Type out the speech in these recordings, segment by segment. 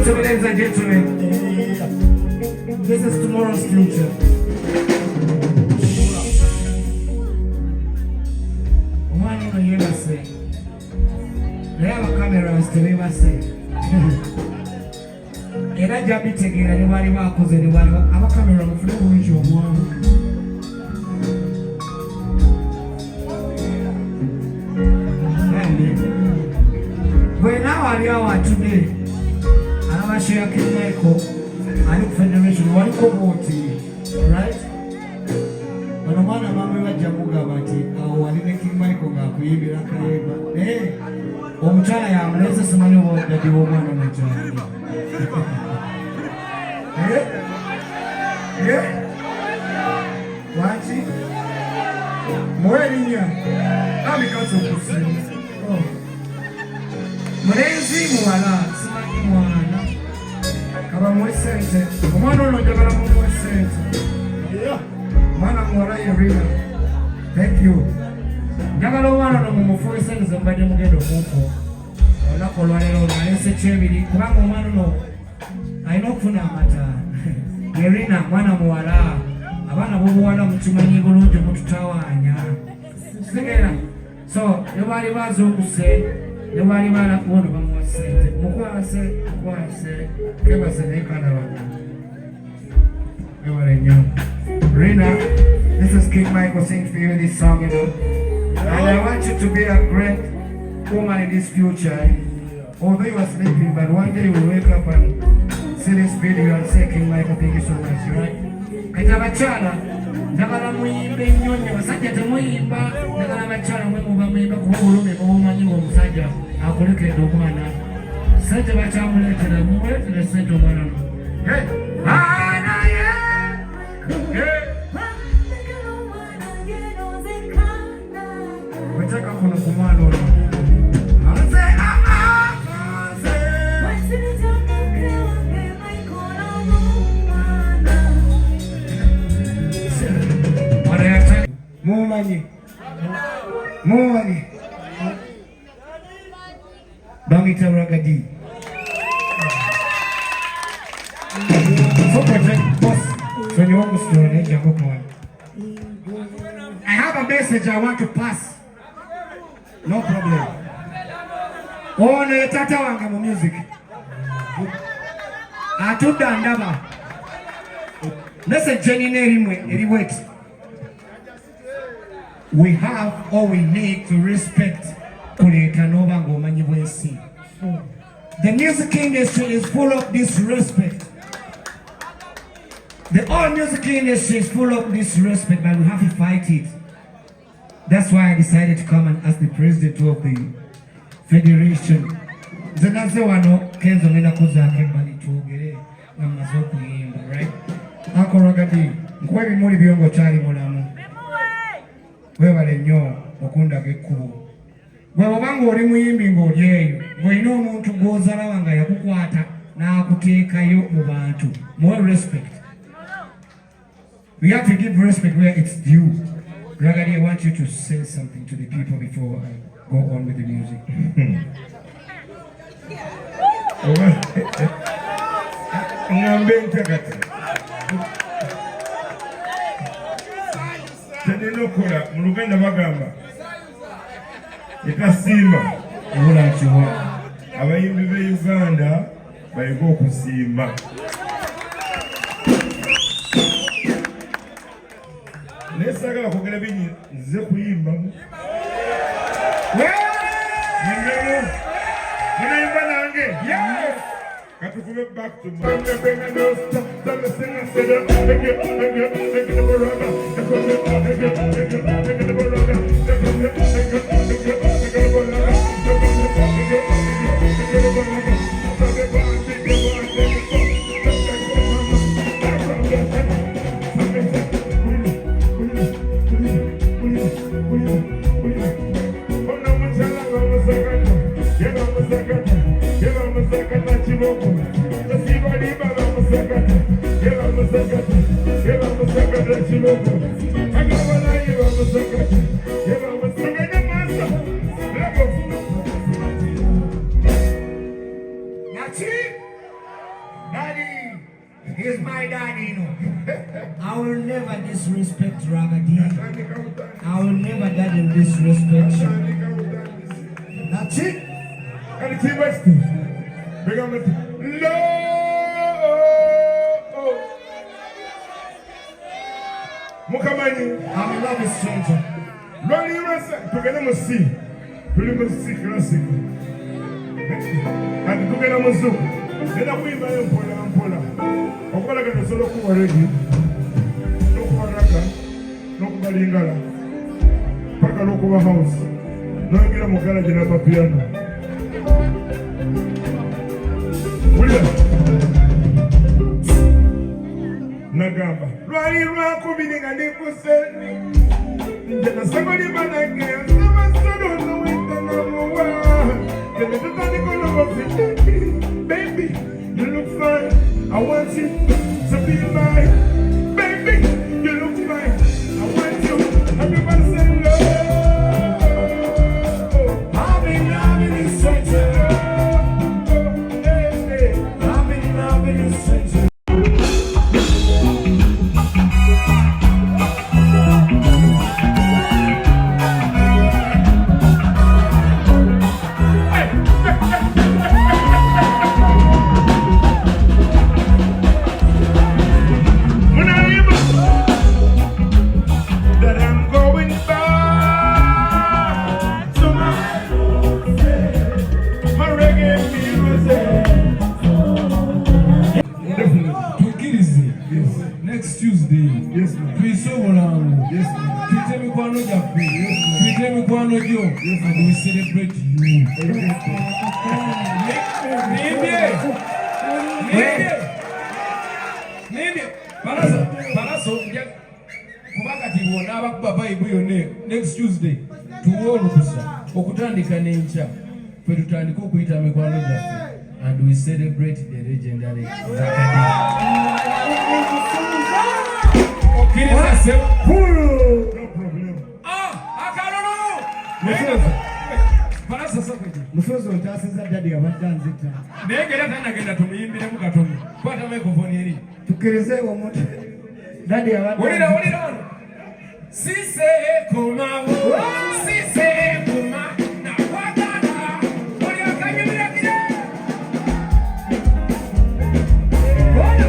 to me, ladies and gentlemen. This is tomorrow's future. Omwana ono yeebase. Naye abakameras tebeebase. Era ajja bitegeera ne baali baakoze ne baali abakamera mufune bulungi omwana. Bwe naawe ali awo today, anabashira King Michael, ali ku federation, waliko vooti, right? Ono mwana mamwe bajja mugamba nti awo wali ne King Michael ng'akuyimbira kayimba. Naye omukyala yamulese simanyi oba dadi w'omwana omukyala. Waki? Mwelinya. Amikaso kusini. Mulenzi muwala, simanyi mwana. Kaba muwe sente. Omwana ono njagala mumuwe sente. Mwana muwala Irina. Thank you. Njagala omwana ono mumufuwe sente ze mbadde mugenda okumpo. Olunaku olwaleero nalese kyebiri kubanga omwana ono alina okufuna amata. Irina mwana muwala. Abaana b'obuwala mukimanyi bulungi mututawaanya. Sigera. So, ne baali bazuukuse, ne baali balakuwa ne bamuwa ssente. Mukwase. Kebase naye kanaba. Ewale nnyo. Rina, this is King Michael singing for you this song, you know. And I want you to be a great woman in this future. Although you are sleeping, but one day you will wake up and see this video and say, King Michael, thank you so much, right? Kajabachala, njagala muyimbe nnyo nnyo, basajja temuyimba, njagala abachala mwe muba muyimba kuba obulumi obumanyi ng'omusajja akulekedde omwana. Ssente bakyamuleetera, mumuleetere ssente omwana no. Weteka kuno ku mwana ono. Mumanyi bamita Ragadi. I have a message I want to pass. No problem. Ono tata wange mu music. Atudda ndaba. Message yenina eriwet. We have all we need to respect kuleeta ng'omanyi bwensi. The music industry is full of disrespect. The whole music industry is full of disrespect, but we have to fight it. That's why I decided to come and ask the president of the federation. Zenaze wano kenzo ngenda kuzaako embali twogere nga mmaze okuyimba, right? Uncle Ragadi, nkuwa ebimuli byongo kyali mulamu. Webale nnyo okundaga ekkubo. Gwe obanga oli muyimbi ng'oli eyo, ng'olina omuntu gw'ozalawa nga yakukwata n'akuteekayo mu bantu. More respect. We have to give respect where it's due. Ragadi, I want you to say something to the people before I go on with the music. Tenenokola mu Luganda bagamba ekasiima ebula nkiwa. Abayimbi b'e Uganda bayiga okusiima. Naye saagala kwogera bingi nze kuyimbamu. Munayimba nange? Katukube back to my I will never disrespect Ragadi. I will never let him disrespect you. That's it. And it's in West. Big on it. Mukamani. I'm in love with stranger. Run you together must see. Pretty much sick classic. And together must do. Then I win by Ampola. Okola can solo kuwa ready. No kuwa raka. No kuwa lingala. Paka no kuwa house. No ingira mukala jina mapiano. William. Nagamba. Rwali rwako bininga nikuseni. Njena sabali manake. Sama solo no wenda na mwa. Njena tutani kono wafiteki. Baby, you look fine. I want you to be mine. Baby, you look fine. I want you. Everybody say love. I'm in love with this stranger. I'm in love with this stranger. Next Tuesday, Yes, ma'am. please show around. Yes, ma'am. Treat me kwano jafe. Treat me kwano jo. And we celebrate you. Nini? Paraso. Kubaka tiwona abakubaba ibuyone next Tuesday. Tuwolukusa. Okutandika nencha. Fwe tutandika okuyita mikwano jafe. And we celebrate the legendary Zakadi. No problem. Musozo ntasiza daddy abatanzita. Negera tanagenda tumuyimbire mu katono. Kwata microphone eri. Tukirize omuntu. Daddy abatanzita. Olira. Sise komawo. Sise koma. Na kwagala. Oli akanyumira kire. Bona.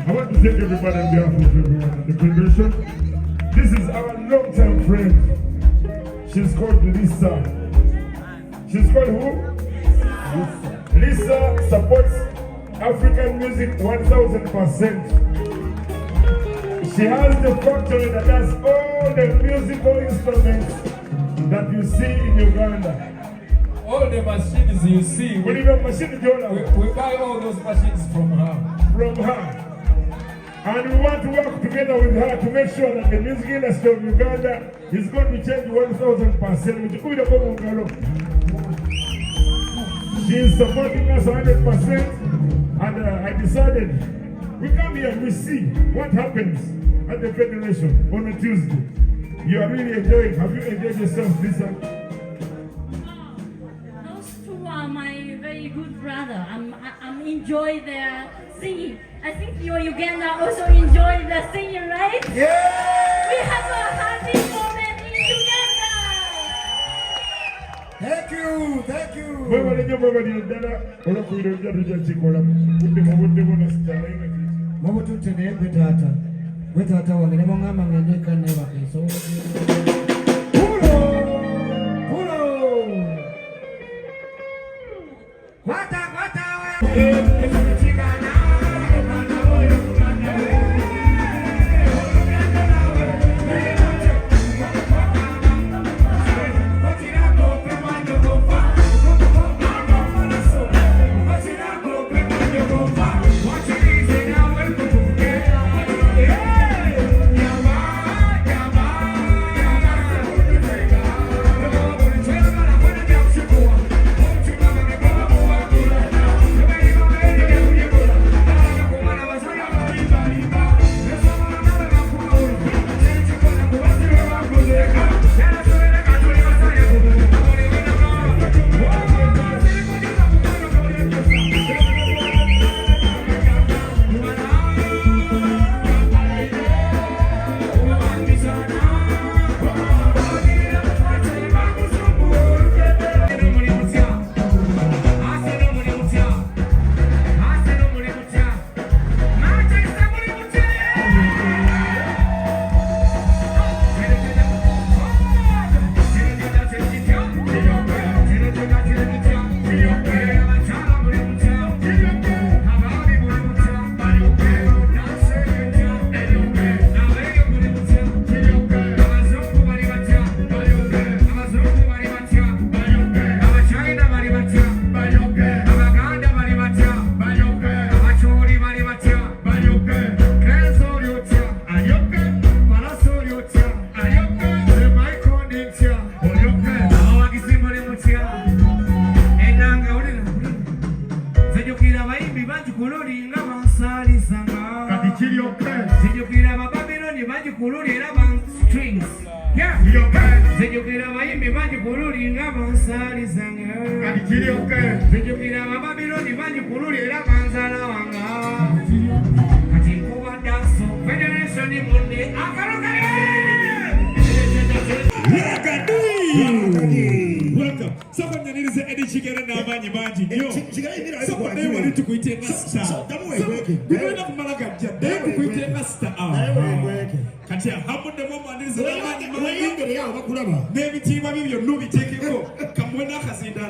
I want to thank everybody on behalf of everyone at the convention. This is our long-time friend. She's called Lisa. She's called who? Lisa supports African music 1000%. She has the factory that has all the musical instruments that you see in Uganda. All the machines you see, we buy all those machines from her. And we want to work together with her to make sure that the music industry of Uganda is going to change 1,000%. She is supporting us 100%. And I decided, we come here and we see what happens at the Federation on a Tuesday. You are really enjoying. Have you enjoyed yourself, Lisa? Those two are my very good brother. I'm enjoy their singing. I think you Uganda also enjoy the singing, right? Yeah! We have a happy moment in Uganda. Thank you, thank you. Mabututene gwetata wange ne bongamba ngendeka ne bakeso.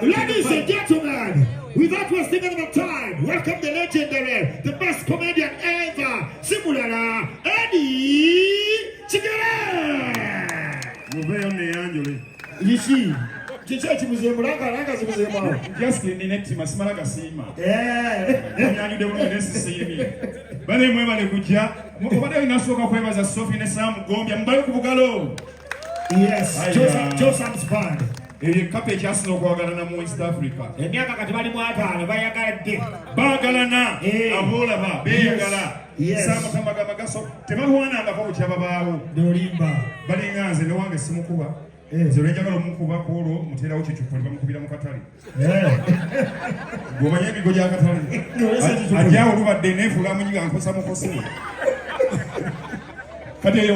Ladies and gentlemen, without wasting any more time, welcome the legendary, the best comedian ever, Simulana Eddie Chigere. Yishi. Chichachi muzemulanga langa zimuzemao. Just in the next masimalaga sima. Nyanyu de wonesi simi. Bale mwe bale kujja. Mukobade inasoka kwebaza Sophie ne Sam Gombya mbayo kubugalo. Yes, Josam's band. Kape kyasino kwagala na mu East Africa. Emyaka kati bali mu 5 bayagadde. Bagalana abola ba begala. Sama kamaga magaso tebahwana nga ko kyaba bawo. Dolimba. Bali nganze ne wange simukuba. Zero njagala omukuba kolo muterawo kyekyo bamukubira mu katale. Gomanya ebigo gya katale. Ajja olubadde neefula munyiga nkosa mukosi. Kati